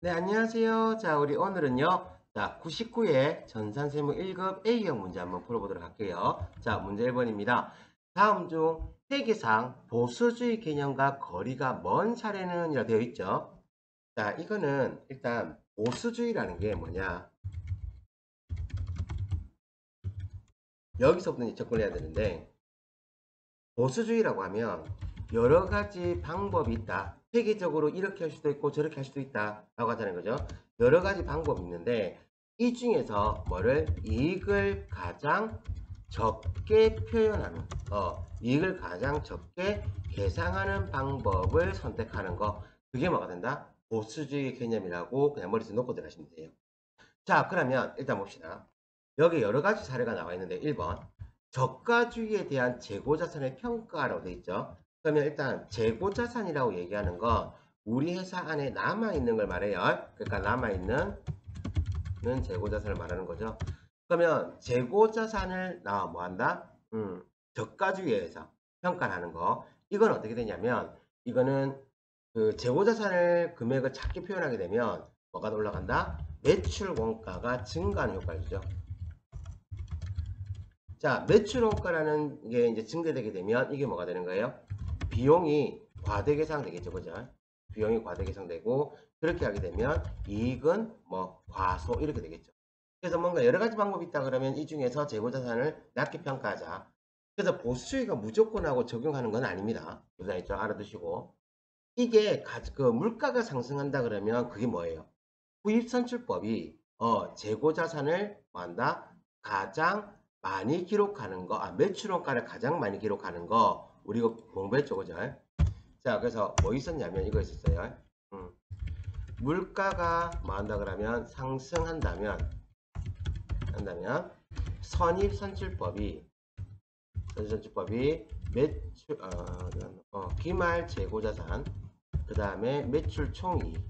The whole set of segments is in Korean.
네, 안녕하세요. 자, 우리 오늘은요. 자, 99회 전산세무 1급 A형 문제 한번 풀어보도록 할게요. 자, 문제 1번입니다. 다음 중 회계상 보수주의 개념과 거리가 먼 사례는 이라 되어 있죠. 자, 이거는 일단 보수주의라는 게 뭐냐. 여기서부터 이제 접근해야 되는데, 보수주의라고 하면 여러 가지 방법이 있다. 회계적으로 이렇게 할 수도 있고 저렇게 할 수도 있다. 라고 하자는 거죠. 여러 가지 방법이 있는데 이 중에서 뭐를 이익을 가장 적게 표현하는 이익을 가장 적게 계상하는 방법을 선택하는 거. 그게 뭐가 된다? 보수주의 개념이라고 그냥 머릿속에 놓고 들어가시면 돼요. 자, 그러면 일단 봅시다. 여기 여러 가지 사례가 나와 있는데 1번 저가주의에 대한 재고자산의 평가라고 되어 있죠. 그러면 일단 재고자산이라고 얘기하는 건 우리 회사 안에 남아있는 걸 말해요. 그러니까 남아있는 재고자산을 말하는 거죠. 그러면 재고자산을 나 뭐한다? 저가주의에서 평가를 하는 거. 이건 어떻게 되냐면 이거는 그 재고자산을 금액을 작게 표현하게 되면 뭐가 올라간다? 매출 원가가 증가하는 효과를 주죠. 자, 매출 원가라는 게 이제 증대되게 되면 이게 뭐가 되는 거예요? 비용이 과대계상되겠죠, 그죠? 비용이 과대계상되고 그렇게 하게 되면 이익은 뭐 과소 이렇게 되겠죠. 그래서 뭔가 여러 가지 방법이 있다 그러면 이 중에서 재고자산을 낮게 평가하자. 그래서 보수주의가 무조건하고 적용하는 건 아닙니다. 무슨 알아두시고. 이게 그 물가가 상승한다 그러면 그게 뭐예요? 후입선출법이 재고자산을 뭐한다? 가장 많이 기록하는 거, 매출원가를 가장 많이 기록하는 거 우리가 공부했죠, 그죠? 자, 그래서 뭐 있었냐면 이거 있었어요. 음, 물가가 뭐 한다 그러면 상승한다면 선입선출법이 매출 기말 재고자산 그 다음에 매출 총이익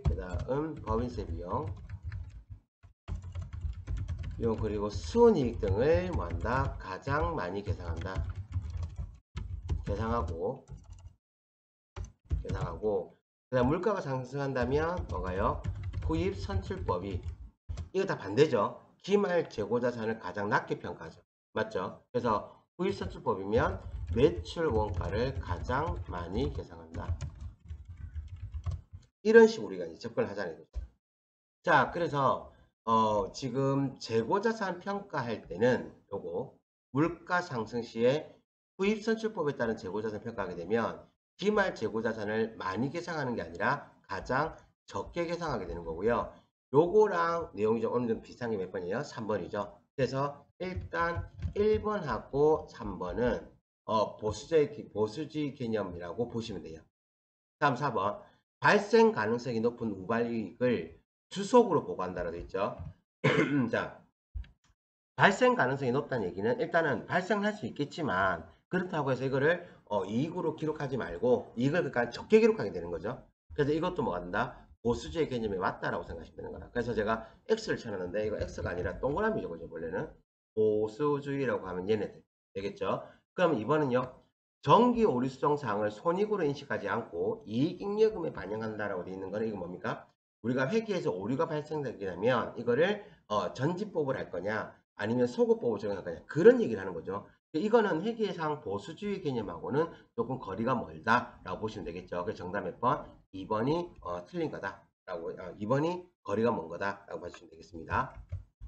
그 다음 법인세 비용 그리고 수익 등을 뭐한다? 가장 많이 계상한다. 계상하고 그 다음 물가가 상승한다면 뭐가요? 후입 선출법이 이거 다 반대죠. 기말 재고자산을 가장 낮게 평가하죠. 맞죠? 그래서 후입 선출법이면 매출 원가를 가장 많이 계상한다. 이런 식으로 우리가 이제 접근을 하자는 거죠. 자, 그래서 지금 재고자산 평가할 때는 요거 물가 상승 시에 후입선출법에 따른 재고자산 평가하게 되면 기말 재고자산을 많이 계상하는 게 아니라 가장 적게 계상하게 되는 거고요. 요거랑 내용이 좀 어느 정도 비슷한 게 몇 번이에요? 3번이죠. 그래서 일단 1번하고 3번은 보수주의 개념이라고 보시면 돼요. 다음 4번 발생 가능성이 높은 우발이익을 주속으로 보고한다라고 되어 있죠. 자, 발생 가능성이 높다는 얘기는 일단은 발생할 수 있겠지만 그렇다고 해서 이거를 이익으로 기록하지 말고 이익을 그러니까 적게 기록하게 되는 거죠. 그래서 이것도 뭐가 된다? 보수주의 개념에 맞다라고 생각하시면 되는 거라. 그래서 제가 X를 쳐놨는데 이거 X가 아니라 동그라미죠. 그죠? 원래는 보수주의라고 하면 얘네들 되겠죠. 그럼 이번은요. 정기 오류 수정 사항을 손익으로 인식하지 않고 이익잉여금에 반영한다라고 되어 있는 거는 이거 뭡니까? 우리가 회계에서 오류가 발생되게 되면 이거를 전지법을 할 거냐 아니면 소급법을 적용할 거냐 그런 얘기를 하는 거죠. 이거는 회계상 보수주의 개념하고는 조금 거리가 멀다라고 보시면 되겠죠. 그래서 정답 몇 번? 2번이 틀린 거다라고 2번이 거리가 먼 거다라고 봐주시면 되겠습니다.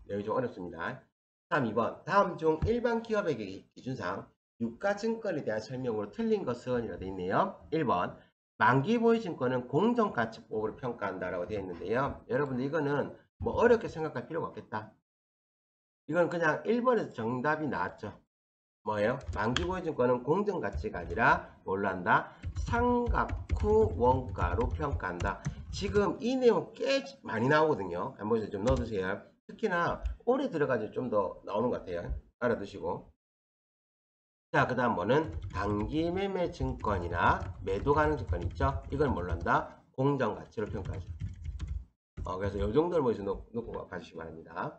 내용이 좀 어렵습니다. 다음 2번 다음 중 일반 기업의 기준상 유가증권에 대한 설명으로 틀린 것은 이렇게 되어 있네요. 1번 만기보유증권은 공정가치법으로 평가한다라고 되어 있는데요. 여러분들 이거는 뭐 어렵게 생각할 필요가 없겠다. 이건 그냥 1번에서 정답이 나왔죠. 뭐예요? 만기보유증권은 공정가치가 아니라 뭘로 한다? 상각 후 원가로 평가한다. 지금 이 내용 꽤 많이 나오거든요. 한번 좀 넣어두세요. 특히나 올해 들어가지고 좀 더 나오는 것 같아요. 알아두시고. 자, 그 다음 뭐는 단기 매매 증권이나 매도 가능 증권 있죠? 이건 뭘로 한다? 공정가치로 평가하죠. 그래서 요 정도를 먼저 놓고 가주시기 바랍니다.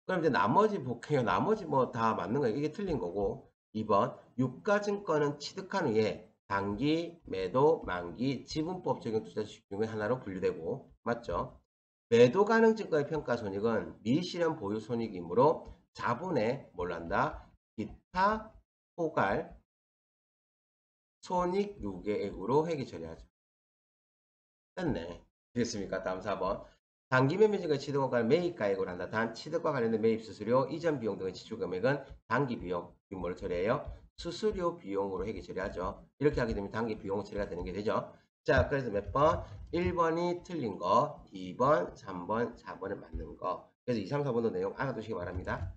그럼 이제 나머지 볼게요. 나머지 뭐 다 맞는 거예요. 이게 틀린 거고. 2번 유가증권은 취득한 후에 단기, 매도, 만기, 지분법 적용 투자주식 중에 하나로 분류되고 맞죠? 매도 가능 증가의 평가 손익은 미실현 보유 손익이므로 자본에 뭘 한다? 기타 포괄 손익 유계액으로 회계 처리하죠. 됐네. 됐습니까? 다음 4번. 단기 매매증의 취득원가를 매입가액으로 한다. 단 취득과 관련된 매입 수수료, 이전 비용 등의 지출 금액은 단기 비용, 뭐로 처리해요? 수수료 비용으로 회계 처리하죠. 이렇게 하게 되면 단기 비용 처리가 되는 게 되죠. 자, 그래서 몇 번? 1번이 틀린 거, 2번, 3번, 4번은 맞는 거. 그래서 2, 3, 4번도 내용 알아두시기 바랍니다.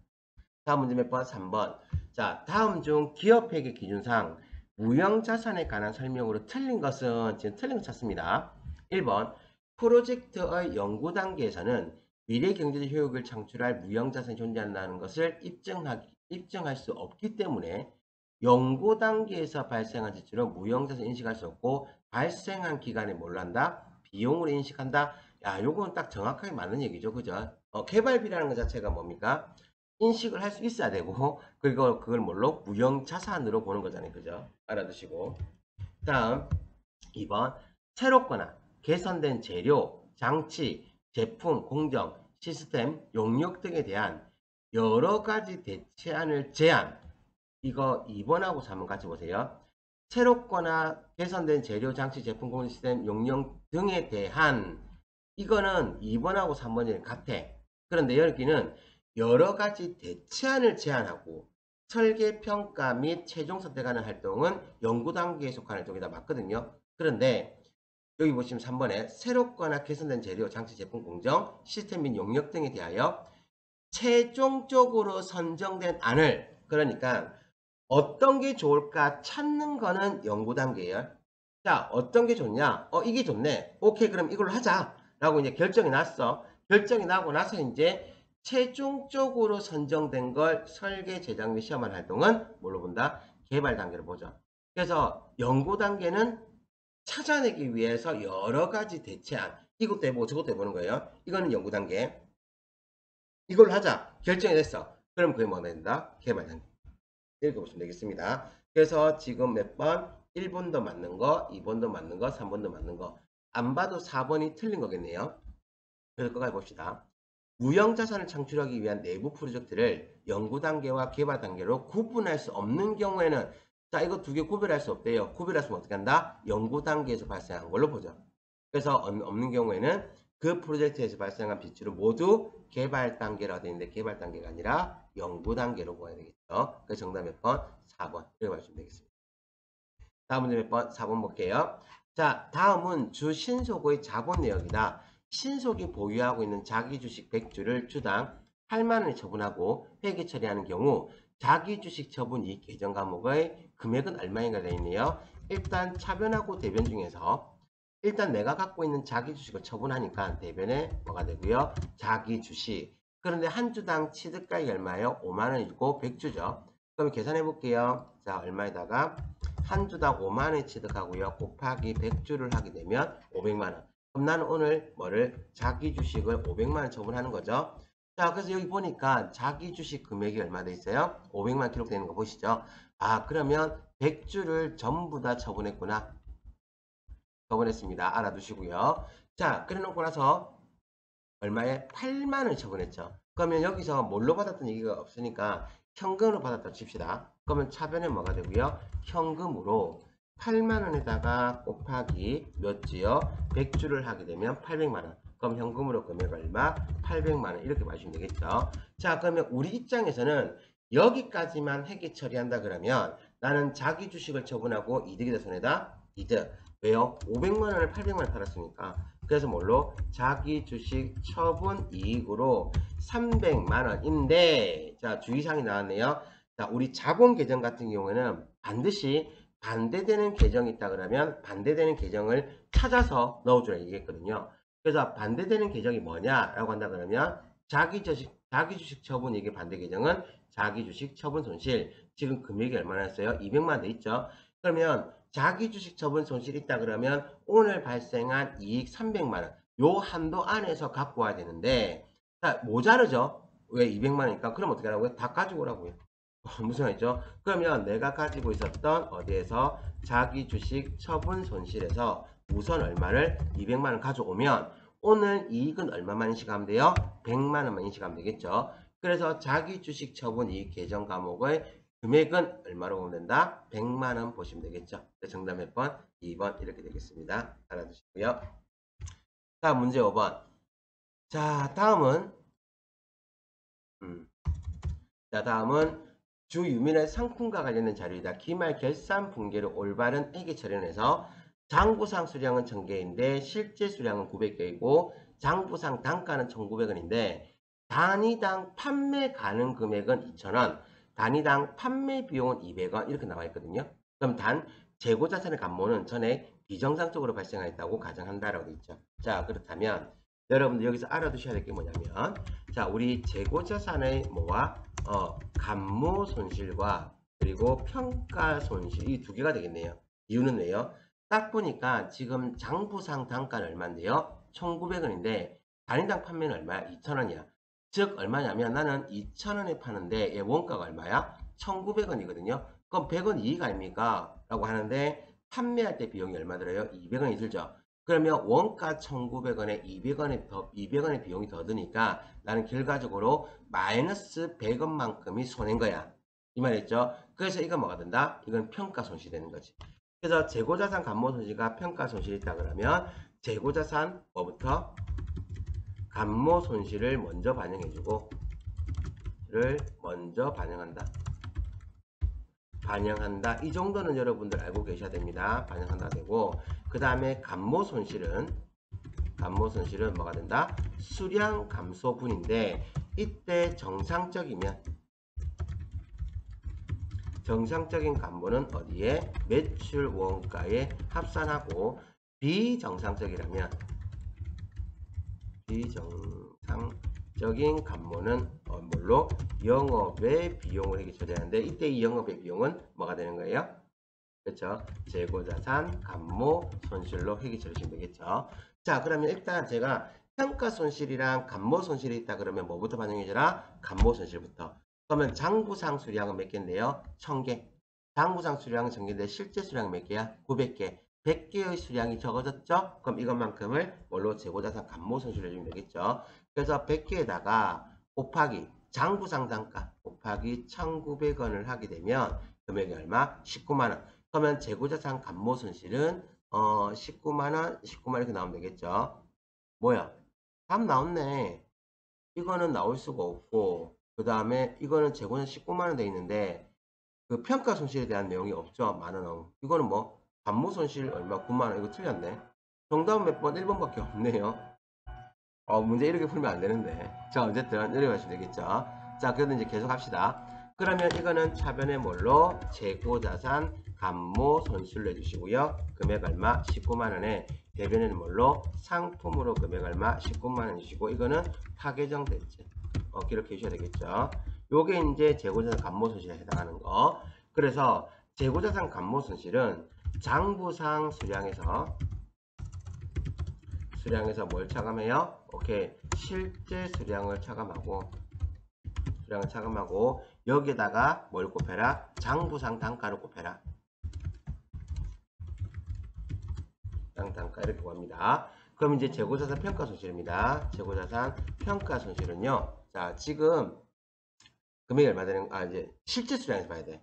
다음 문제 몇 번? 3번. 자, 다음 중 기업회계 기준상 무형자산에 관한 설명으로 틀린 것은 지금 틀린 거 찾습니다. 1번. 프로젝트의 연구 단계에서는 미래 경제적 효익을 창출할 무형자산이 존재한다는 것을 입증할 수 없기 때문에 연구 단계에서 발생한 지출은 무형자산 인식할 수 없고 발생한 기간에 뭘 한다? 비용으로 인식한다. 야, 요건 딱 정확하게 맞는 얘기죠. 그죠? 개발비라는 것 자체가 뭡니까? 인식을 할 수 있어야 되고 그리고 그걸 뭘로? 무형자산으로 보는 거잖아요. 그죠? 알아두시고. 다음 2번. 새롭거나 개선된 재료, 장치, 제품, 공정, 시스템, 용역 등에 대한 여러 가지 대체안을 제안. 이거 2번하고 3번 같이 보세요. 새롭거나 개선된 재료, 장치, 제품, 공정, 시스템, 용역 등에 대한 이거는 2번하고 3번이랑 같아. 그런데 여기는 여러 가지 대체안을 제안하고 설계, 평가 및 최종 선택하는 활동은 연구 단계에 속하는 활동이다 맞거든요. 그런데 여기 보시면 3번에 새롭거나 개선된 재료, 장치, 제품, 공정, 시스템 및 용역 등에 대하여 최종적으로 선정된 안을 그러니까 어떤 게 좋을까 찾는 거는 연구 단계예요. 자, 어떤 게 좋냐? 이게 좋네. 오케이, 그럼 이걸로 하자. 라고 이제 결정이 났어. 결정이 나고 나서 이제 최종적으로 선정된 걸 설계, 제작 및 시험한 활동은 뭘로 본다? 개발 단계로 보죠. 그래서 연구 단계는 찾아내기 위해서 여러 가지 대체안. 이것도 해보고 저것도 해보는 거예요. 이거는 연구 단계. 이걸로 하자. 결정이 됐어. 그럼 그게 뭐가 된다? 개발 단계. 이렇게 보시면 되겠습니다. 그래서 지금 몇 번? 1번도 맞는 거, 2번도 맞는 거, 3번도 맞는 거. 안 봐도 4번이 틀린 거겠네요. 그래서 끝까지 봅시다. 무형자산을 창출하기 위한 내부 프로젝트를 연구 단계와 개발 단계로 구분할 수 없는 경우에는 자, 이거 두 개 구별할 수 없대요. 구별할 수 어떻게 한다? 연구 단계에서 발생한 걸로 보죠. 그래서 없는 경우에는 그 프로젝트에서 발생한 비추를 모두 개발 단계라고 되어 있는데 개발 단계가 아니라 연구 단계로 보아야 되겠죠. 그래서 정답 몇 번? 4번. 이렇게 말씀면 되겠습니다. 다음 문제 몇 번? 4번 볼게요. 자, 다음은 주 신속의 자본 내역이다. 신속이 보유하고 있는 자기 주식 100주를 주당 8만 원에 처분하고 회계 처리하는 경우 자기 주식 처분 이익 계정 과목의 금액은 얼마인가 되어 있네요. 일단 차변하고 대변 중에서 일단 내가 갖고 있는 자기 주식을 처분하니까 대변에 뭐가 되고요. 자기 주식. 그런데 한 주당 취득가액이 얼마예요? 5만 원이고 100주죠. 그럼 계산해 볼게요. 자, 얼마에다가 한 주당 5만 원 취득하고요. 곱하기 100주를 하게 되면 500만 원. 그럼 나는 오늘 뭐를 자기 주식을 500만 원 처분하는 거죠. 자, 그래서 여기 보니까 자기 주식 금액이 얼마 돼 있어요? 500만 원 기록되는 거 보시죠. 아, 그러면 100주를 전부 다 처분했구나. 처분했습니다. 알아두시고요. 자, 그래 놓고 나서 얼마에? 8만 원 처분했죠. 그러면 여기서 뭘로 받았던 얘기가 없으니까 현금으로 받았다 칩시다. 그러면 차변에 뭐가 되고요? 현금으로 8만 원에다가 곱하기 몇 주요? 100주를 하게 되면 800만 원. 그럼 현금으로 금액 얼마? 800만 원. 이렇게 마시면 되겠죠. 자, 그러면 우리 입장에서는 여기까지만 회계 처리한다 그러면 나는 자기 주식을 처분하고 이득이다 손해다? 이득. 왜요? 500만 원을 800만 원 팔았으니까. 그래서 뭘로? 자기 주식 처분 이익으로 300만 원인데 자, 주의사항이 나왔네요. 자, 우리 자본 계정 같은 경우에는 반드시 반대되는 계정이 있다 그러면 반대되는 계정을 찾아서 넣어주라 얘기했거든요. 그래서 반대되는 계정이 뭐냐라고 한다 그러면 자기 주식 처분 이익의 반대 계정은 자기 주식 처분 손실. 지금 금액이 얼마나 했어요? 200만 원 돼 있죠. 그러면 자기 주식 처분 손실이 있다 그러면 오늘 발생한 이익 300만 원. 요 한도 안에서 갖고 와야 되는데 자, 모자르죠? 왜 200만 원이니까? 그럼 어떻게 하라고요? 다 가지고 오라고요. 무슨 말이죠? 그러면 내가 가지고 있었던 어디에서 자기 주식 처분 손실에서 우선 얼마를 200만 원 가져오면 오늘 이익은 얼마만 인식하면 돼요? 100만 원만 인식하면 되겠죠. 그래서 자기 주식 처분 이익 계정 과목의 금액은 얼마로 보면 된다? 100만 원 보시면 되겠죠. 정답 몇 번? 2번 이렇게 되겠습니다. 알아두시고요. 다음 문제 5번. 자, 다음은 주 유민의 상품과 관련된 자료이다. 기말 결산 분계를 올바른 회계 처리해서 장부상 수량은 1000개인데 실제 수량은 900개이고 장부상 단가는 1900원인데 단위당 판매 가능 금액은 2000원, 단위당 판매 비용은 200원 이렇게 나와 있거든요. 그럼 단 재고자산의 감모는 전에 비정상적으로 발생하였다고 가정한다라고 되어 있죠. 자, 그렇다면 여러분들 여기서 알아두셔야 될 게 뭐냐면, 자, 우리 재고자산의 뭐와 감모 손실과 그리고 평가 손실 이 두 개가 되겠네요. 이유는 왜요? 딱 보니까 지금 장부상 단가는 얼마인데요? 1900원인데 단위당 판매는 얼마야? 2000원이야. 즉 얼마냐면 나는 2000원에 파는데 얘 원가가 얼마야? 1900원이거든요. 그럼 100원 이익 아닙니까? 라고 하는데 판매할 때 비용이 얼마 들어요? 200원이 들죠. 그러면 원가 1900원에 200원의 비용이 더 드니까 나는 결과적으로 마이너스 100원만큼이 손해인 거야. 이 말이죠. 그래서 이건 뭐가 된다? 이건 평가 손실이 되는 거지. 그래서 재고자산 감모 손실과 평가 손실이 있다 그러면 재고자산 뭐부터? 감모 손실을 먼저 반영해주고 를 먼저 반영한다. 이 정도는 여러분들 알고 계셔야 됩니다. 반영한다 되고 그 다음에 감모 손실은 뭐가 된다? 수량 감소분인데 이때 정상적인 감모는 어디에? 매출 원가에 합산하고 비정상적인 감모는 뭘로? 영업의 비용을 해기 처리하는데 이때 이 영업의 비용은 뭐가 되는 거예요? 그렇죠? 재고자산 감모 손실로 회계 처리하시면 되겠죠. 자, 그러면 일단 제가 평가 손실이랑 감모 손실이 있다 그러면 뭐부터 반영해줘라? 감모 손실부터. 그러면 장부상 수량은 몇 개인데요? 1000개. 장부상 수량은 1000개인데 실제 수량은 몇 개야? 900개. 100개의 수량이 적어졌죠? 그럼 이것만큼을 뭘로 재고자산 감모 손실을 해주면 되겠죠. 그래서 100개에다가 곱하기 장부상 단가 곱하기 1900원을 하게 되면 금액이 얼마? 19만원. 그러면 재고자산 감모 손실은 19만원, 19만원 이렇게 나오면 되겠죠. 뭐야? 답 나왔네. 이거는 나올 수가 없고 그 다음에 이거는 재고는 19만원 돼 있는데 그 평가 손실에 대한 내용이 없죠. 만원. 이거는 뭐 감모 손실 얼마? 9만원. 이거 틀렸네. 정답은 몇 번? 1번밖에 없네요. 문제 이렇게 풀면 안 되는데. 자, 어쨌든 내려가시면 되겠죠. 자, 그래도 이제 계속 합시다. 그러면 이거는 차변의 뭘로? 재고자산 감모 손실로 해주시고요. 금액 얼마? 19만원에 대변에는 뭘로? 상품으로 금액 얼마? 19만원 주시고 이거는 파괴정 대체. 기록해 주셔야 되겠죠. 요게 이제 재고자산 감모 손실에 해당하는 거. 그래서 재고자산 감모 손실은 장부상 수량에서 뭘 차감해요? 오케이. 실제 수량을 차감하고 여기에다가 뭘 곱해라? 장부상 단가를 곱해라. 단가 이렇게 구합니다. 그럼 이제 재고자산 평가 손실입니다. 재고자산 평가 손실은요. 자, 지금 금액이 얼마 되는 이제 실제 수량에서 봐야 돼.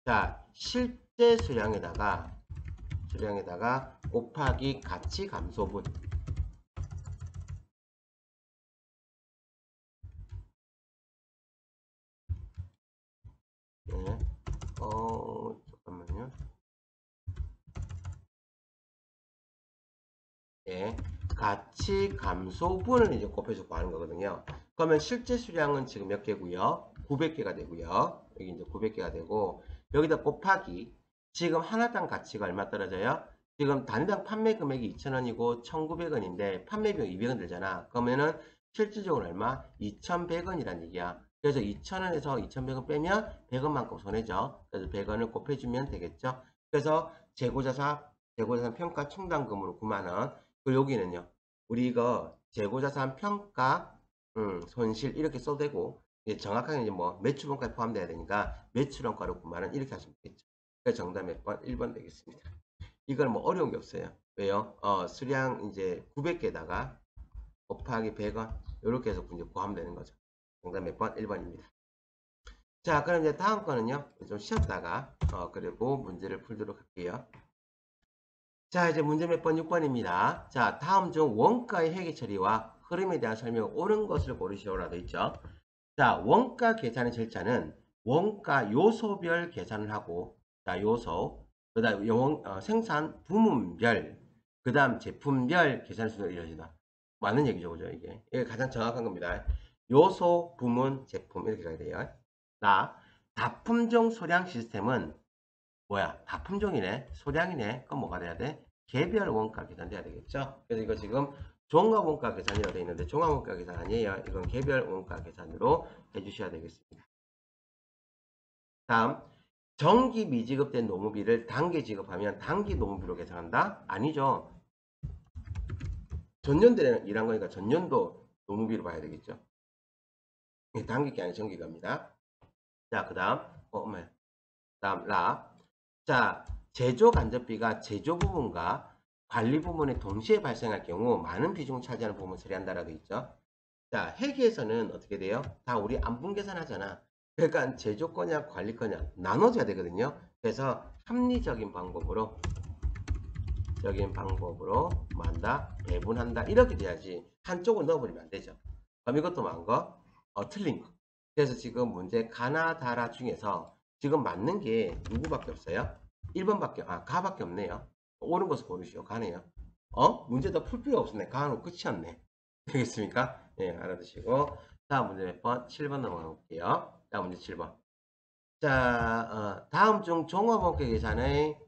자, 실제 수량에다가 곱하기 가치 감소분. 네. 잠깐만요. 예, 가치 감소분을 이제 곱해서 구하는 거거든요. 그러면 실제 수량은 지금 몇 개고요? 900개가 되고요. 여기 이제 900개가 되고 여기다 곱하기 지금 하나당 가치가 얼마 떨어져요? 지금 단위당 판매 금액이 2,000원이고 1,900원인데 판매 비용 200원 들잖아. 그러면은 실질적으로 얼마? 2,100원이란 얘기야. 그래서 2,000원에서 2,100원 빼면 100원만큼 손해죠. 그래서 100원을 곱해주면 되겠죠. 그래서 재고자산 평가 총당금으로 9만원. 그리고 여기는요. 우리 이거 재고자산 평가 손실 이렇게 써도 되고 정확하게 이제 뭐 매출원가에 포함돼야 되니까 매출원가로 9만원 이렇게 하시면 되겠죠. 그래서 정답 몇 번? 1번 되겠습니다. 이건 뭐 어려운 게 없어요. 왜요? 수량 이제 900개다가 곱하기 100원 이렇게 해서 이제 구하면 되는 거죠. 정답 몇 번? 1번입니다. 자, 그럼 이제 다음 거는요. 좀 쉬었다가 그리고 문제를 풀도록 할게요. 자, 이제 문제 몇 번? 6번입니다. 자, 다음 중 원가의 회계 처리와 흐름에 대한 설명을 옳은 것을 고르시오라 되어 있죠. 자, 원가 계산의 절차는 원가 요소별 계산을 하고, 자, 요소, 그 다음 생산 부문별, 그 다음 제품별 계산 순서로 이루어진다. 맞는 얘기죠, 그죠? 이게 가장 정확한 겁니다. 요소, 부문, 제품 이렇게 가야 돼요. 자, 다품종 소량 시스템은 뭐야? 다품종이네, 소량이네. 그럼 뭐가 돼야 돼? 개별 원가 계산돼야 되겠죠? 그래서 이거 지금 종합 원가 계산이라고 되어 있는데 종합 원가 계산 아니에요. 이건 개별 원가 계산으로 해주셔야 되겠습니다. 다음, 정기 미지급된 노무비를 단기 지급하면 단기 노무비로 계산한다? 아니죠. 전년도에 일한 거니까 전년도 노무비로 봐야 되겠죠. 단기가 아니라 정기가입니다. 자, 그 다음, 다음, 자, 제조 간접비가 제조 부분과 관리 부분에 동시에 발생할 경우 많은 비중을 차지하는 부분을 처리한다라고 있죠. 자, 회계에서는 어떻게 돼요? 다 우리 안분 계산하잖아. 그러니까 제조 거냐 관리 거냐 나눠져야 되거든요. 그래서 합리적인 방법으로 만다 배분한다 이렇게 돼야지 한쪽을 넣어버리면 안 되죠. 그럼 이것도 많은 거 틀린 거. 그래서 지금 문제 가나다라 중에서 지금 맞는 게 누구밖에 없어요? 1번밖에 가밖에 없네요. 옳은 것을 고르시오. 가네요. 문제 더 풀 필요 없었네. 가는 끝이었네. 되겠습니까? 네, 알아두시고 다음 문제 몇 번? 7번 넘어가 볼게요. 다음 문제 7번. 자, 다음 중 종합원가 계산의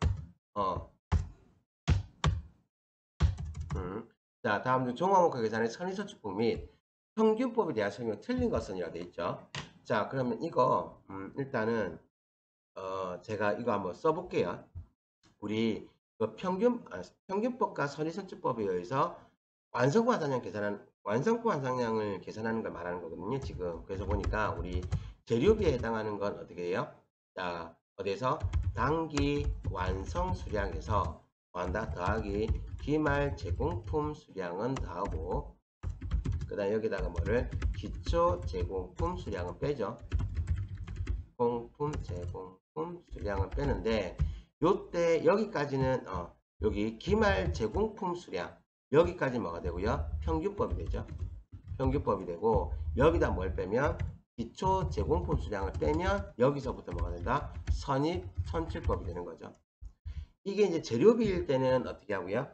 자, 다음 중 종합원가 계산의 선의선출법 및 평균법에 대한 설명이 틀린 것은이라 되어 있죠. 자, 그러면 이거 일단은 제가 이거 한번 써볼게요. 우리 그 평균법과 선의선출법에 의해서 완성부 환산량을 계산하는 걸 말하는 거거든요. 지금 그래서 보니까 우리 재료비에 해당하는 건 어떻게 해요? 자, 어디에서 단기 완성 수량에서 더한다 더하기 기말 제공품 수량은 더하고 그 다음 여기다가 뭐를 기초 제공품 수량은 빼죠. 공품 제공품 수량을 빼는데 요때 여기까지는 여기 기말 제공품 수량 여기까지 뭐가 되고요? 평균법이 되죠. 평균법이 되고 여기다 뭘 빼면 기초 제공품 수량을 빼면 여기서부터 뭐가 된다? 선입 선출법이 되는 거죠. 이게 이제 재료비일 때는 어떻게 하고요?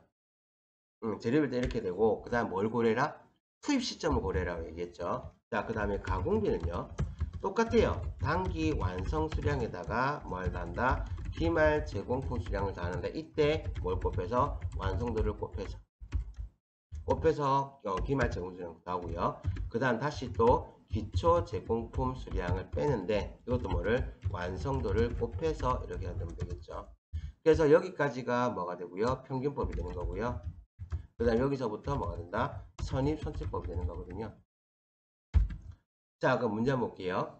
재료비일 때 이렇게 되고 그 다음 뭘 고려해라? 투입 시점을 고려해라고 얘기했죠. 자, 그 다음에 가공비는요. 똑같아요. 단기 완성 수량에다가 뭘 단다? 기말 제공품 수량을 더하는데 이때 뭘 곱해서 완성도를 곱해서 기말 제공 수량 더하고요. 그 다음 다시 또 기초 제공품 수량을 빼는데 이것도 뭐를 완성도를 곱해서 이렇게 하면 되겠죠. 그래서 여기까지가 뭐가 되고요. 평균법이 되는 거고요. 그 다음 여기서부터 뭐가 된다? 선입선출법이 되는 거거든요. 자, 그럼 문제 한번 볼게요.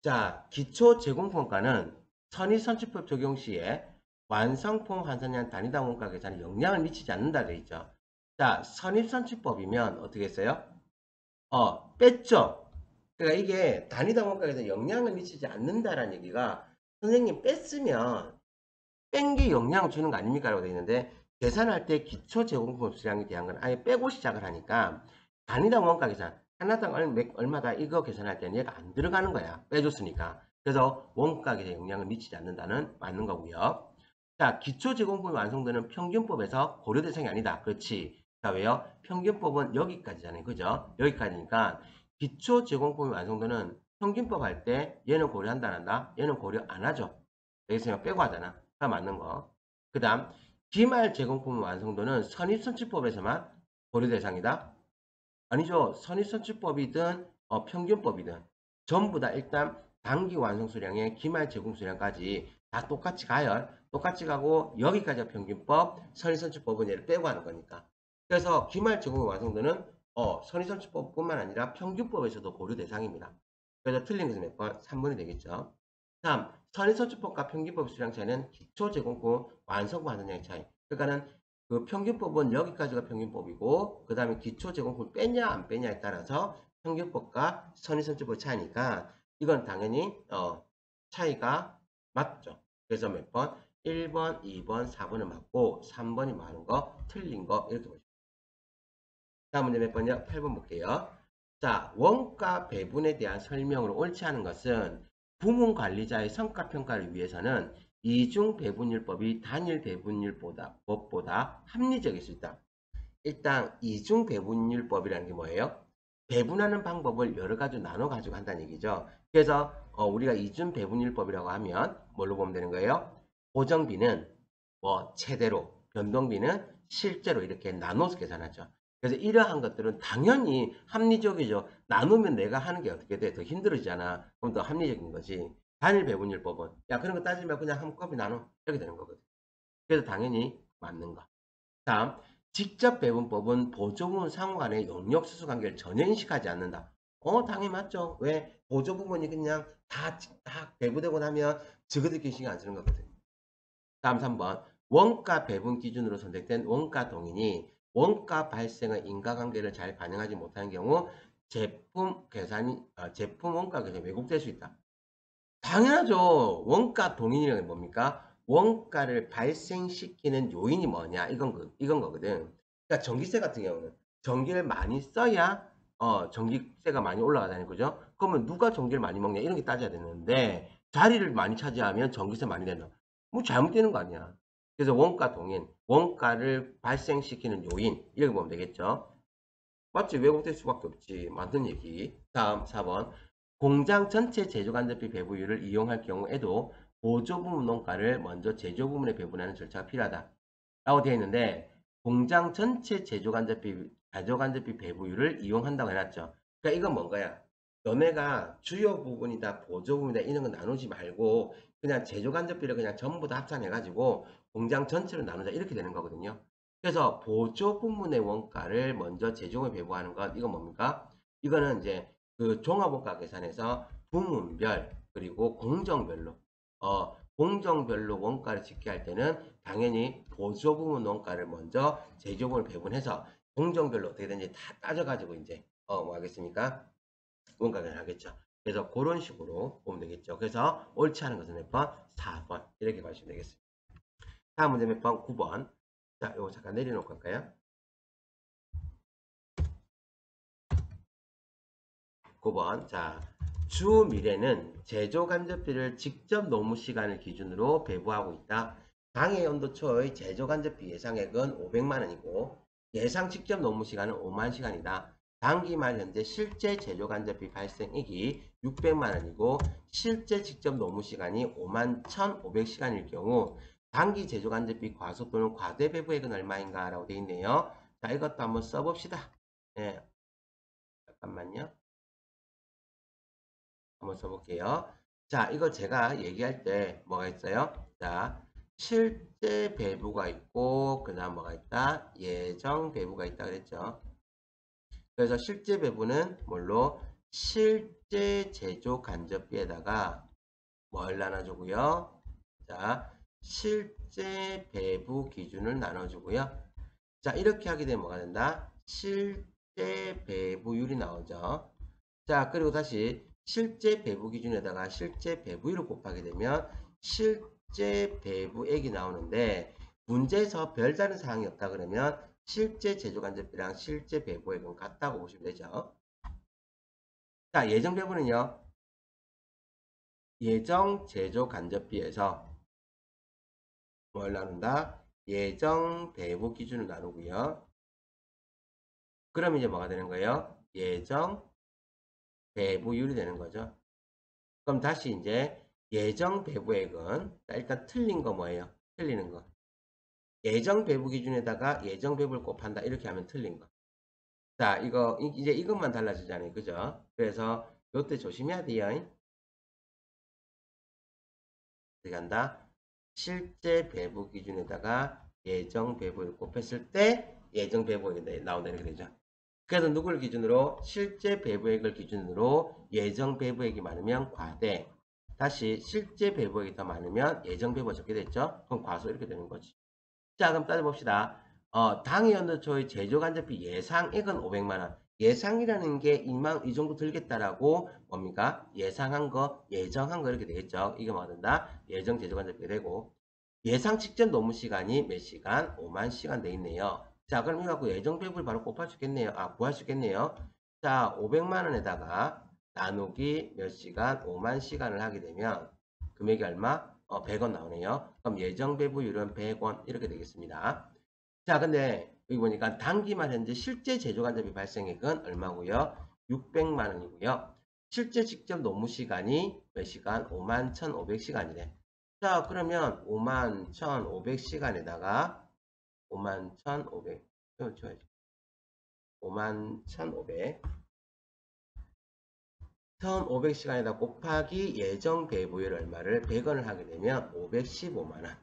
자, 기초 제공품가는 선입선출법 적용 시에 완성품 환산량 단위당 원가 계산에 영향을 미치지 않는다 되어 있죠. 자, 선입선출법이면 어떻게 했어요? 뺐죠. 그러니까 이게 단위당 원가 계산에 영향을 미치지 않는다라는 얘기가 선생님 뺐으면 뺀 게 영향을 주는 거 아닙니까? 라고 되어 있는데 계산할 때 기초 제공품 수량에 대한 건 아예 빼고 시작을 하니까 단위당 원가 계산 하나당 얼마다 이거 계산할 때는 얘가 안 들어가는 거야. 빼줬으니까. 그래서 원가 계산에 영향을 미치지 않는다는 맞는 거고요. 자, 기초 제공품이 완성되는 평균법에서 고려 대상이 아니다. 그렇지. 자, 왜요? 평균법은 여기까지잖아요. 그죠? 여기까지니까 기초 제공품이 완성되는 평균법 할 때 얘는 고려한다 안 한다? 얘는 고려 안 하죠. 여기서 빼고 하잖아. 다 맞는 거. 그 다음 기말 제공품 완성도는 선입선출법에서만 고려 대상이다. 아니죠. 선입선출법이든 평균법이든 전부 다 일단 단기 완성 수량에 기말 제공 수량까지 다 똑같이 가요. 똑같이 가고 여기까지가 평균법, 선입선출법은 얘를 빼고 하는 거니까. 그래서 기말 제공 완성도는 선의선출법뿐만 아니라 평균법에서도 고려 대상입니다. 그래서 틀린 것은 몇 번? 3번이 되겠죠. 다음, 선의선출법과 평균법 수량 차이는 기초 제공품 완성품 하느냐의 차이. 그러니까는 그 평균법은 여기까지가 평균법이고, 그 다음에 기초 제공품 빼냐 안 빼냐에 따라서 평균법과 선의선출법 차이니까 이건 당연히 차이가 맞죠. 그래서 몇 번? 1번, 2번, 4번은 맞고 3번이 많은 거, 틀린 거 이렇게 보시면. 다음 문제 몇 번이요? 8번 볼게요. 자, 원가 배분에 대한 설명으로 옳지 않은 것은 부문 관리자의 성과 평가를 위해서는 이중 배분율법이 단일 배분율보다 법보다 합리적일 수 있다. 일단 이중 배분율법이라는 게 뭐예요? 배분하는 방법을 여러 가지 나눠 가지고 한다는 얘기죠. 그래서 우리가 이중 배분율법이라고 하면 뭘로 보면 되는 거예요? 고정비는 뭐 최대로, 변동비는 실제로 이렇게 나눠서 계산하죠. 그래서 이러한 것들은 당연히 합리적이죠. 나누면 내가 하는 게 어떻게 돼? 더 힘들어지잖아. 그럼 더 합리적인 거지. 단일 배분율법은 야 그런 거 따지면 그냥 한꺼번에 나눠 이렇게 되는 거거든. 그래서 당연히 맞는 거. 다음, 직접 배분법은 보조부문 상호 간의 용역수수 관계를 전혀 인식하지 않는다. 당연히 맞죠. 왜? 보조부문이 그냥 다 배부되고 나면 저거들끼리 신경 안 쓰는 거거든. 다음 3번. 원가 배분 기준으로 선택된 원가 동인이 원가 발생의 인과관계를 잘 반영하지 못하는 경우 제품 원가 계산이 왜곡될 수 있다. 당연하죠. 원가 동인이라는 게 뭡니까? 원가를 발생시키는 요인이 뭐냐? 이건 거거든. 그러니까 전기세 같은 경우는 전기를 많이 써야 전기세가 많이 올라가다는 거죠. 그러면 누가 전기를 많이 먹냐? 이런 게 따져야 되는데 자리를 많이 차지하면 전기세 많이 낸다. 뭐 잘못되는 거 아니야. 그래서 원가 동인, 원가를 발생시키는 요인 이렇게 보면 되겠죠. 맞지? 왜곡될 수밖에 없지. 맞는 얘기. 다음 4번. 공장 전체 제조간접비 배부율을 이용할 경우에도 보조부문 원가를 먼저 제조부문에 배분하는 절차가 필요하다. 라고 되어 있는데 공장 전체 제조간접비 배부율을 이용한다고 해놨죠. 그러니까 이건 뭔 거야? 너네가 주요 부분이다, 보조부문이다 이런 거 나누지 말고 그냥 제조간접비를 그냥 전부 다 합산해가지고 공장 전체로 나누자 이렇게 되는 거거든요. 그래서 보조 부문의 원가를 먼저 제조에 배부하는 것, 이건 뭡니까? 이거는 이제 그 종합원가 계산에서 부문별 그리고 공정별로 원가를 짓게 할 때는 당연히 보조 부문 원가를 먼저 제조부문을 배분해서 공정별로 어떻게 되는지 다 따져가지고 이제 뭐 하겠습니까? 원가를 하겠죠. 그래서 그런 식으로 보면 되겠죠. 그래서 옳지 않은 것은 몇 번? 4번 이렇게 가시면 되겠습니다. 다음 문제 몇 번? 9번. 자, 이거 잠깐 내려놓고 할까요? 9번. 자, 주 미래는 제조 간접비를 직접 노무 시간을 기준으로 배부하고 있다. 당해 연도초의 제조 간접비 예상액은 500만 원이고 예상 직접 노무 시간은 5만 시간이다. 당기 말 현재 실제 제조 간접비 발생액이 600만 원이고 실제 직접 노무 시간이 5만 1,500시간일 경우 단기 제조 간접비 과소 또는 과대 배부액은 얼마인가 라고 되어 있네요. 자, 이것도 한번 써봅시다. 예, 잠깐만요. 한번 써볼게요. 자, 이거 제가 얘기할 때 뭐가 있어요? 자, 실제 배부가 있고, 그 다음 뭐가 있다? 예정 배부가 있다 그랬죠. 그래서 실제 배부는 뭘로? 실제 제조 간접비에다가 뭘 나눠주고요? 자, 실제 배부 기준을 나눠주고요. 자, 이렇게 하게 되면 뭐가 된다? 실제 배부율이 나오죠. 자, 그리고 다시 실제 배부 기준에다가 실제 배부율을 곱하게 되면 실제 배부액이 나오는데 문제에서 별다른 사항이 없다 그러면 실제 제조간접비랑 실제 배부액은 같다고 보시면 되죠. 자, 예정 배부는요. 예정 제조간접비에서 뭘 나눈다? 예정 배부 기준을 나누고요. 그럼 이제 뭐가 되는 거예요? 예정 배부율이 되는 거죠. 그럼 다시 이제 예정 배부액은 일단 틀린 거 뭐예요? 틀리는 거. 예정 배부 기준에다가 예정 배부를 곱한다. 이렇게 하면 틀린 거. 자, 이거 이제 이것만 달라지잖아요. 그죠? 그래서 이때 조심해야 돼요. 어떻게 한다? 실제 배부 기준에다가 예정 배부를 곱했을 때 예정 배부액이 나온다. 이렇게 되죠. 그래서 누구를 기준으로? 실제 배부액을 기준으로 예정 배부액이 많으면 과대. 다시 실제 배부액이 더 많으면 예정 배부가 적게 됐죠? 그럼 과소 이렇게 되는 거지. 자, 그럼 따져봅시다. 당해연도초의 제조간접비 예상액은 500만원. 예상이라는 게 이 정도 들겠다라고 뭡니까? 예상한 거, 예정한 거 이렇게 되겠죠. 이게 뭐가 된다? 예정 제조간접비가 되고. 예상 직전 노무 시간이 몇 시간? 5만 시간 돼 있네요. 자, 그럼 이거 갖고 예정 배부를 바로 곱할 수 있겠네요. 구할 수 있겠네요. 자, 500만 원에다가 나누기 몇 시간? 5만 시간을 하게 되면 금액이 얼마? 100원 나오네요. 그럼 예정 배부율은 100원 이렇게 되겠습니다. 자, 근데 여기 보니까 단기만 현재 실제 제조간접비 발생액은 얼마고요? 600만 원이고요. 실제 직접 노무 시간이 몇 시간? 5만 1,500시간이래. 자, 그러면 5만 1,500시간에다가 5만 1,500 줘야지. 5만 1,500 1,500시간에다 곱하기 예정 배부율 얼마를 100원을 하게 되면 515만원.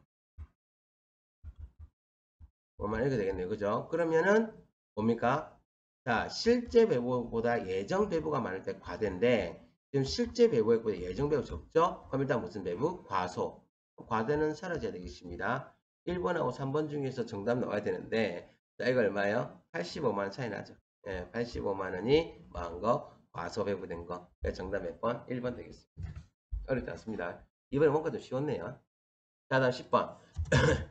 5만 이렇게 되겠네요. 그죠? 그러면은 뭡니까? 자, 실제 배부보다 예정 배부가 많을 때 과대인데 지금 실제 배부액보다 예정 배부 적죠? 그럼 일단 무슨 배부? 과소. 과대는 사라져야 되겠습니다. 1번하고 3번 중에서 정답 나와야 되는데 자, 이거 얼마예요? 85만원 차이 나죠. 예, 85만원이 뭐한 거? 과소 배부된 거. 정답 몇 번? 1번 되겠습니다. 어렵지 않습니다. 이번에 뭔가 좀 쉬웠네요. 자, 다음 10번.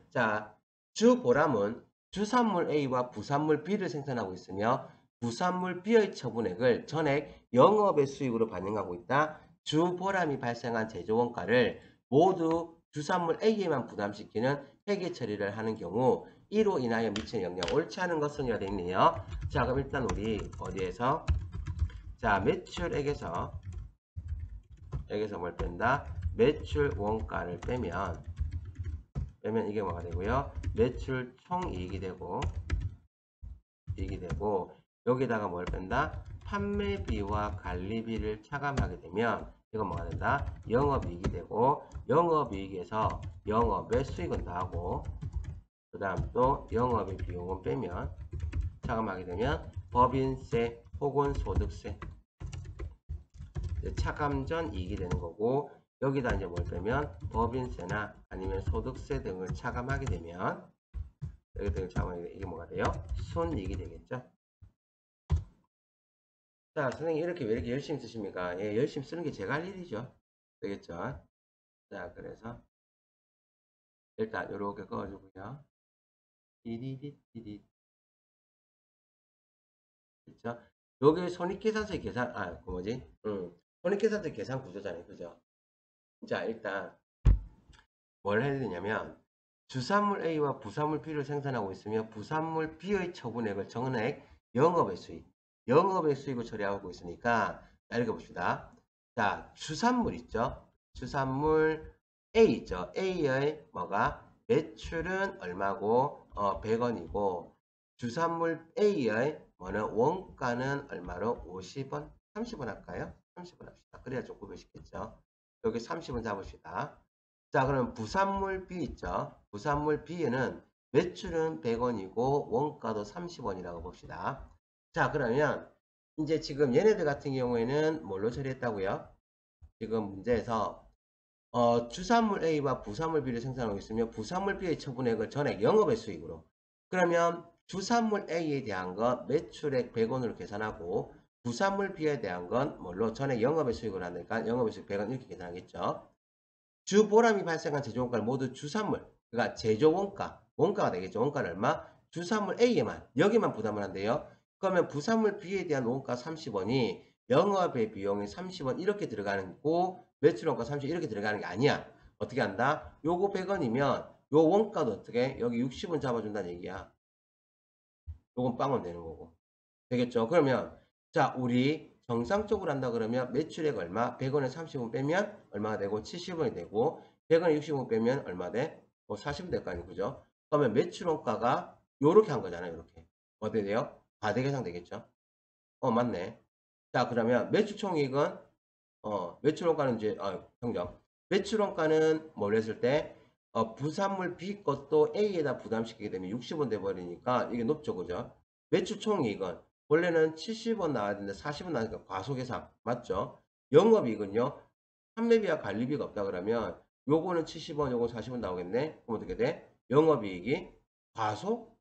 자, 주보람은 주산물 A와 부산물 B를 생산하고 있으며 부산물 B의 처분액을 전액 영업의 수익으로 반영하고 있다. 주보람이 발생한 제조원가를 모두 주산물 A에만 부담시키는 회계 처리를 하는 경우 이로 인하여 미치는 영향 옳지 않은 것은 이라 되어 있네요. 자, 그럼 일단 우리 어디에서 자, 매출액에서 뭘 뺀다? 매출 원가를 빼면 이게 뭐가 되고요? 매출 총이익이 되고 여기다가 뭘 뺀다? 판매비와 관리비를 차감하게 되면 이건 뭐가 된다? 영업이익이 되고 영업이익에서 영업의 수익은 더하고 그 다음 또 영업의 비용은 빼면 차감하게 되면 법인세 혹은 소득세 차감 전 이익이 되는 거고 여기다 이제 뭘 빼면 법인세나 아니면 소득세 등을 차감하게 되면 여기 등을 차감하게 되면 이게 뭐가 돼요? 순이익이 되겠죠. 자, 선생님 이렇게 왜 이렇게 열심히 쓰십니까? 예, 열심히 쓰는 게 제가 할 일이죠. 되겠죠? 자, 그래서 일단 이렇게 꺼주고요. 디디디디디 그렇죠? 여기 손익계산서의 계산 그 뭐지? 손익계산서의 계산 구조잖아요. 그죠? 자, 일단 뭘 해야 되냐면 주산물 A와 부산물 B를 생산하고 있으며 부산물 B의 처분액을 정은액 영업의 수익을 처리하고 있으니까 자, 읽어봅시다. 자, 주산물 있죠? 주산물 A 있죠? A의 뭐가 매출은 얼마고 100원이고 주산물 A의 뭐는 원가는 얼마로 50원? 30원 할까요? 30원 합시다. 그래야 좀 구별시켰죠. 여기 30원 잡읍시다. 자, 그럼 부산물 B 있죠? 부산물 B에는 매출은 100원이고 원가도 30원이라고 봅시다. 자, 그러면 이제 지금 얘네들 같은 경우에는 뭘로 처리했다고요? 지금 문제에서 주산물 A와 부산물 B를 생산하고 있으며 부산물 B의 처분액을 전액 영업의 수익으로 그러면 주산물 A에 대한 건 매출액 100원으로 계산하고 부산물 B에 대한 건 뭘로 전액 영업의 수익으로 하니까 영업의 수익 100원 이렇게 계산하겠죠. 주보람이 발생한 제조원가를 모두 주산물, 그러니까 원가가 되겠죠. 원가는 얼마? 주산물 A에만, 여기만 부담을 한대요. 그러면 부산물 B에 대한 원가 30원이 영업의 비용이 30원 이렇게 들어가는 거고 매출원가 30원 이렇게 들어가는 게 아니야. 어떻게 한다? 요거 100원이면 요 원가도 어떻게? 여기 60원 잡아준다는 얘기야. 요건 빵원 되는 거고. 되겠죠? 그러면 자, 우리 정상적으로 한다 그러면 매출액 얼마? 100원에 30원 빼면 얼마가 되고 70원이 되고 100원에 60원 빼면 얼마 돼? 40원 될 거 아니에요. 그죠? 그러면 매출원가가 요렇게 한 거잖아요. 요렇게. 어떻게 돼요? 과대계상 되겠죠? 맞네. 자, 그러면 매출총액은 매출원가는 이제 평정. 매출원가는 뭘 했을 때 부산물 B 것도 A에다 부담시키게 되면 60원 돼버리니까 이게 높죠. 그죠? 매출총이익은 원래는 70원 나와야 되는데 40원 나니까 과소계산 맞죠? 영업이익은요. 판매비와 관리비가 없다 그러면 요거는 70원 요거 40원 나오겠네. 그럼 어떻게 돼? 영업이익이 과소?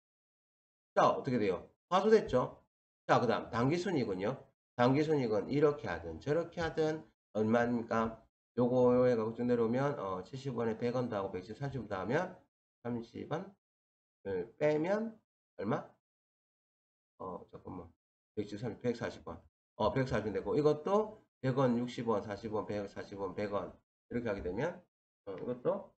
자 어떻게 돼요? 과소됐죠? 자 그 다음 당기순이익은요. 당기순이익은 이렇게 하든 저렇게 하든 얼마입니까? 요거 해가지고 쭉 내려오면 70원에 100원 더하고 110, 30원 더하면 30원 빼면 얼마? 잠깐만. 113, 140원. 140원 되고, 이것도 100원, 60원, 40원, 140원, 100원. 이렇게 하게 되면, 이것도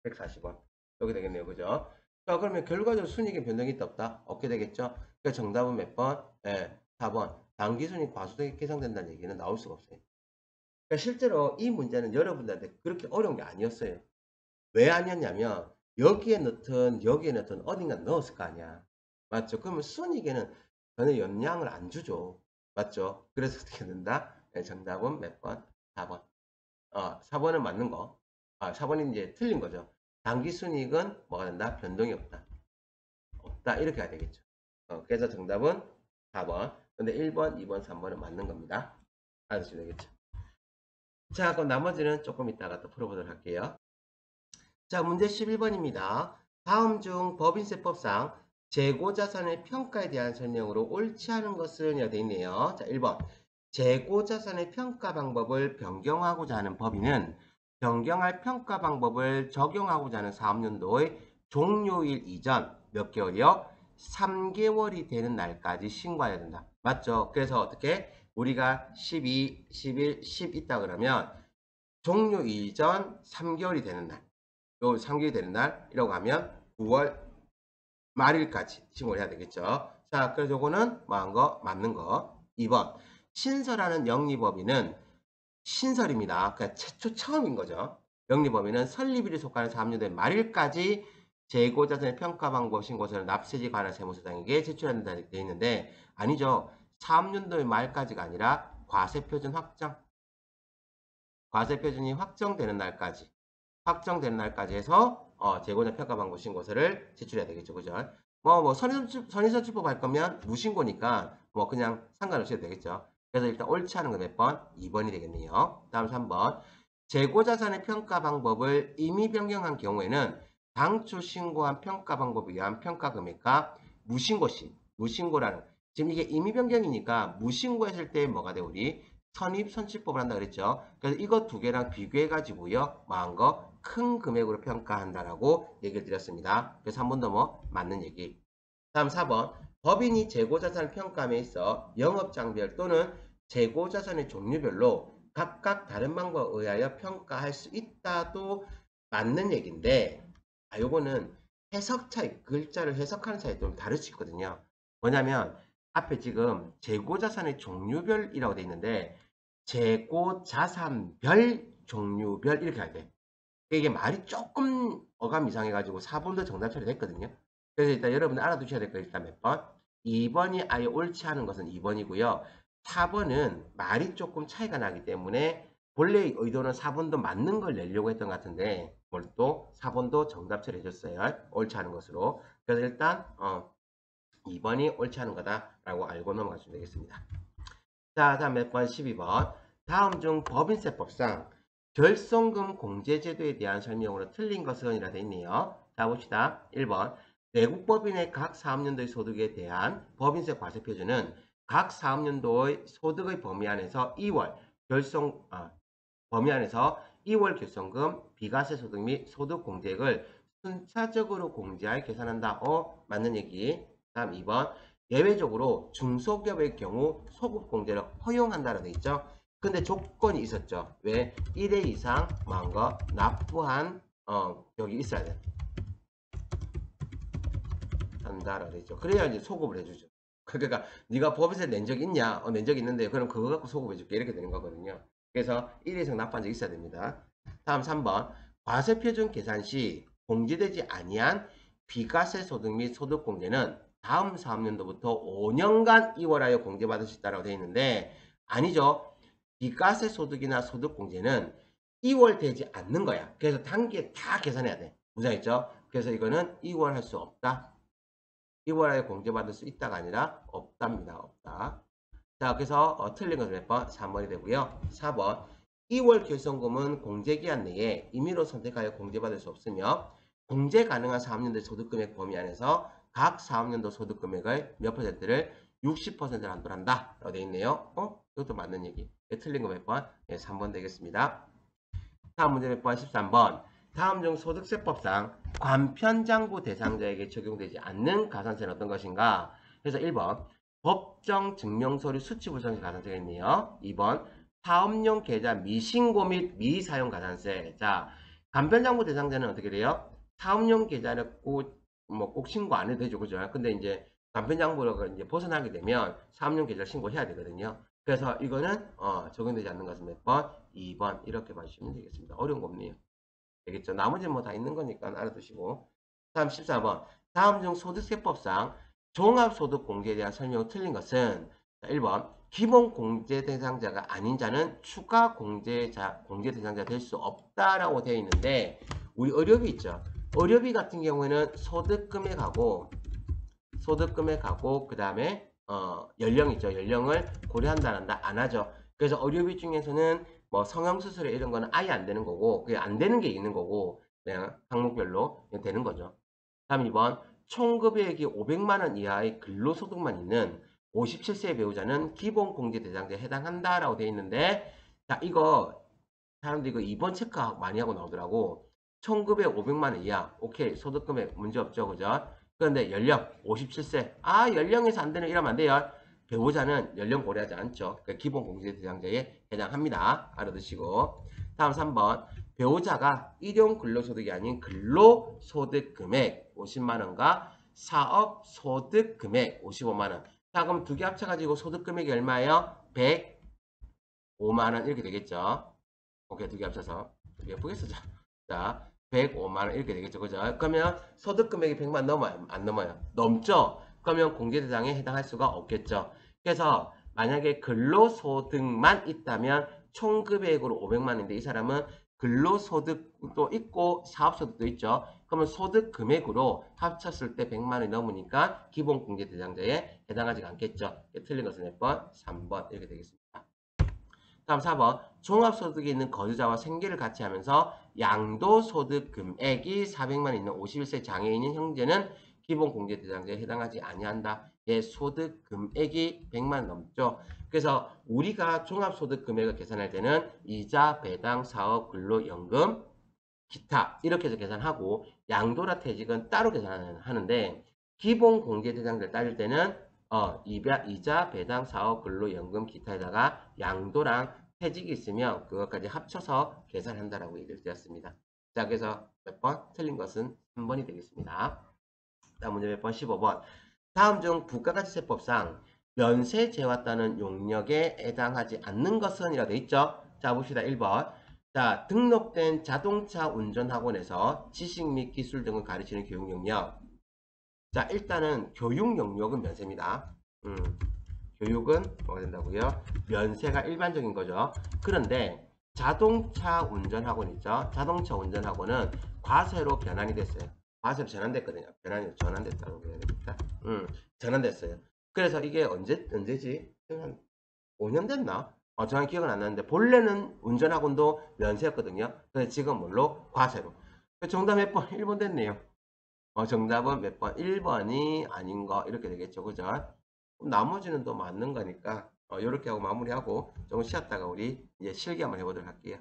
140원. 이렇게 되겠네요. 그죠? 자, 그러면 결과적으로 순이익에 변동이 있다, 없다? 없게 되겠죠? 그러니까 정답은 몇 번? 예, 4번. 당기순이 과소되게 계산된다는 얘기는 나올 수가 없어요. 그러니까 실제로 이 문제는 여러분들한테 그렇게 어려운 게 아니었어요. 왜 아니었냐면, 여기에 넣든 어딘가 넣었을 거 아니야. 맞죠? 그러면 순이익에는 전혀 영향을 안 주죠. 맞죠? 그래서 어떻게 된다? 네, 정답은 몇 번? 4번. 4번은 맞는 거. 4번이 이제 틀린 거죠. 당기순이익은 뭐가 된다? 변동이 없다. 없다. 이렇게 해야 되겠죠. 그래서 정답은 4번. 근데 1번, 2번, 3번은 맞는 겁니다. 알아주시면 되겠죠. 자, 그럼 나머지는 조금 이따가 또 풀어보도록 할게요. 자, 문제 11번입니다. 다음 중 법인세법상 재고자산의 평가에 대한 설명으로 옳지 않은 것은 되어 있네요. 자, 1번. 재고자산의 평가 방법을 변경하고자 하는 법인은 변경할 평가 방법을 적용하고자 하는 사업연도의 종료일 이전 몇 개월이요? 3개월이 되는 날까지 신고해야 된다. 맞죠? 그래서 어떻게? 우리가 12, 11, 10 있다 그러면 종료일 전 3개월이 되는 날. 요 3개월이 되는 날이라고 하면 9월 말일까지 신고를 해야 되겠죠. 자, 그래서 요거는 뭐한 거? 맞는 거. 2번. 신설하는 영리법인은 신설입니다. 그러니까 최초 처음인 거죠. 영리법인은 설립일에 속하는 사업연도의 말일까지 재고자산의 평가 방법 신고서를 납세지 관할 세무서장에게 제출한다 되어 있는데 아니죠. 사업연도의 말까지가 아니라 과세표준 확정. 과세표준이 확정되는 날까지 해서 재고자 평가 방법 신고서를 제출해야 되겠죠. 그죠? 선의선출법 할 거면 무신고니까 뭐 그냥 상관없이 해도 되겠죠. 그래서 일단 옳지 않은 거 몇 번? 2번이 되겠네요. 다음 3번. 재고자산의 평가 방법을 임의 변경한 경우에는 당초 신고한 평가 방법에 의한 평가 금액과 무신고라는 지금 이게 임의 변경이니까 무신고했을 때 뭐가 돼 우리? 선입선출법을 한다 그랬죠. 그래서 이거 두 개랑 비교해 가지고요. 뭐한 거? 큰 금액으로 평가한다라고 얘기를 드렸습니다. 그래서 한 번 더 뭐 맞는 얘기. 다음 4번. 법인이 재고자산을 평가함에 있어 영업장별 또는 재고자산의 종류별로 각각 다른 방법에 의하여 평가할 수 있다도 맞는 얘기인데 요거는 해석 차이, 글자를 해석하는 차이 좀 다를 수 있거든요. 뭐냐면 앞에 지금 재고자산의 종류별이라고 돼 있는데 재고자산별, 종류별 이렇게 해야 돼. 이게 말이 조금 어감 이상해가지고 4번도 정답 처리됐거든요. 그래서 일단 여러분들 알아두셔야 될 거 일단 몇 번? 2번이 아예 옳지 않은 것은 2번이고요. 4번은 말이 조금 차이가 나기 때문에 본래 의도는 4번도 맞는 걸 내려고 했던 것 같은데 오늘 또 4번도 정답 처리해줬어요. 옳지 않은 것으로. 그래서 일단 2번이 옳지 않은 거다라고 알고 넘어가시면 되겠습니다. 자, 다음 몇 번? 12번. 다음 중 법인세법상 결손금 공제제도에 대한 설명으로 틀린 것은 이라 되어 있네요. 자, 봅시다. 1번. 내국법인의 각 사업연도의 소득에 대한 법인세 과세표준은 각 사업연도의 소득의 범위 안에서 2월 범위 안에서 2월 결손금, 비과세 소득 및 소득 공제액을 순차적으로 공제하여 계산한다. 맞는 얘기. 다음 2번. 예외적으로 중소기업의 경우 소급 공제를 허용한다라고 되어 있죠. 근데 조건이 있었죠. 왜? 1회 이상 뭔가 납부한 여기 있어야 돼. 한다라고 되어 있죠. 그래야 이제 소급을 해주죠. 그러니까 네가 법에서 낸 적 있냐? 낸 적 있는데 그럼 그거 갖고 소급해줄게 이렇게 되는 거거든요. 그래서 1회 이상 납부한 적 있어야 됩니다. 다음 3번. 과세표준 계산 시 공제되지 아니한 비과세 소득 및 소득 공제는 다음 사업연도부터 5년간 이월하여 공제받을 수 있다고 되어 있는데 아니죠. 비과세 소득이나 소득 공제는 이월되지 않는 거야. 그래서 단기에 다 계산해야 돼. 무장했죠? 그래서 이거는 이월할 수 없다. 2월 안에 공제받을 수 있다가 아니라 없답니다. 없다. 자, 그래서 틀린 것은 몇 번? 3번이 되고요. 4번 2월 결손금은 공제기한 내에 임의로 선택하여 공제받을 수 없으며 공제 가능한 사업연도 소득금액 범위 안에서 각 사업연도 소득금액을 몇 퍼센트를 60%를 환불한다 라고 되어 있네요. 이것도 맞는 얘기. 틀린 거 몇 번? 예, 3번 되겠습니다. 다음 문제 몇 번? 13번. 다음 중 소득세법상 관편장부 대상자에게 적용되지 않는 가산세는 어떤 것인가? 그래서 1번 법정 증명서류 수치 불성시 가산세가 있네요. 2번 사업용 계좌 미신고 및 미사용 가산세. 자, 간편장부 대상자는 어떻게 돼요? 사업용 계좌는 꼭 신고 안 해도 되죠. 그죠? 근데 이제 간편장부로 이제 벗어나게 되면 사업용 계좌 신고해야 되거든요. 그래서 이거는 적용되지 않는 것은 몇 번? 2번 이렇게 봐주시면 되겠습니다. 어려운 거 없네요. 되겠죠? 나머지는 뭐 다 있는 거니까 알아두시고. 다음 14번. 다음 중 소득세법상 종합소득공제에 대한 설명이 틀린 것은 1번 기본 공제 대상자가 아닌 자는 추가 공제 대상자 될 수 없다라고 되어 있는데 우리 의료비 있죠. 의료비 같은 경우에는 소득금액하고 그 다음에 연령 있죠. 연령을 고려한다 안 하죠. 그래서 의료비 중에서는 뭐 성형수술 이런 거는 아예 안 되는 거고 그게 안 되는 게 있는 거고 그냥 항목별로 되는 거죠. 다음 2번 총급여액이 500만 원 이하의 근로소득만 있는 57세 배우자는 기본공제 대상자에 해당한다라고 되어 있는데 자 이거 사람들이 이거 2번 체크 많이 하고 나오더라고. 총급여액 500만 원 이하 오케이 소득금액 문제 없죠. 그죠? 그런데 연령 57세 연령에서 안 되는 이러면 안 돼요. 배우자는 연령 고려하지 않죠. 그러니까 기본공제 대상자에 해당합니다. 알아두시고 다음 3번 배우자가 일용 근로소득이 아닌 근로소득금액 50만원과 사업소득금액 55만원. 자 그럼 두 개 합쳐가지고 소득금액이 얼마예요? 105만원 이렇게 되겠죠. 오케이 두 개 합쳐서 예쁘게 쓰자. 자 105만원 이렇게 되겠죠. 그죠? 그러면 소득금액이 100만 넘어요? 안 넘어요? 넘죠? 그러면 공제대상에 해당할 수가 없겠죠. 그래서 만약에 근로소득만 있다면 총급여액으로 500만원인데 이 사람은 근로소득도 있고 사업소득도 있죠. 그러면 소득금액으로 합쳤을 때 100만원이 넘으니까 기본공제대상자에 해당하지 않겠죠. 틀린 것은 몇 번? 3번 이렇게 되겠습니다. 다음 4번 종합소득이 있는 거주자와 생계를 같이 하면서 양도소득 금액이 400만 있는 51세 장애인인 형제는 기본공제 대상자에 해당하지 아니한다. 예, 소득 금액이 100만 넘죠. 그래서 우리가 종합소득 금액을 계산할 때는 이자, 배당, 사업, 근로연금, 기타 이렇게 해서 계산하고 양도나 퇴직은 따로 계산하는데 기본공제 대상자를 따질 때는 이자, 배당, 사업, 근로연금, 기타에다가 양도랑 퇴직이 있으면 그것까지 합쳐서 계산한다라고 얘기를 드렸습니다. 자, 그래서 몇 번? 틀린 것은 3번이 되겠습니다. 다음 문제 몇 번? 15번. 다음 중 부가가치세법상 면세제와 따는 용역에 해당하지 않는 것은 이라고 되어 있죠. 자, 봅시다. 1번. 자, 등록된 자동차 운전학원에서 지식 및 기술 등을 가르치는 교육 영역. 자, 일단은 교육 영역은 면세입니다. 교육은 뭐가 된다고요? 면세가 일반적인 거죠. 그런데 자동차 운전학원 있죠? 자동차 운전학원은 과세로 변환이 됐어요. 과세로 전환됐거든요. 전환됐다고 해야 되겠다. 전환됐어요. 그래서 이게 언제지? 한 5년 됐나? 정확히 기억은 안 나는데 본래는 운전학원도 면세였거든요. 근데 지금 뭘로? 과세로. 정답 몇 번? 1번 됐네요. 정답은 몇 번? 1번이 아닌 거 이렇게 되겠죠. 그죠? 나머지는 또 맞는 거니까 이렇게 하고 마무리하고 조금 쉬었다가 우리 이제 실기 한번 해보도록 할게요.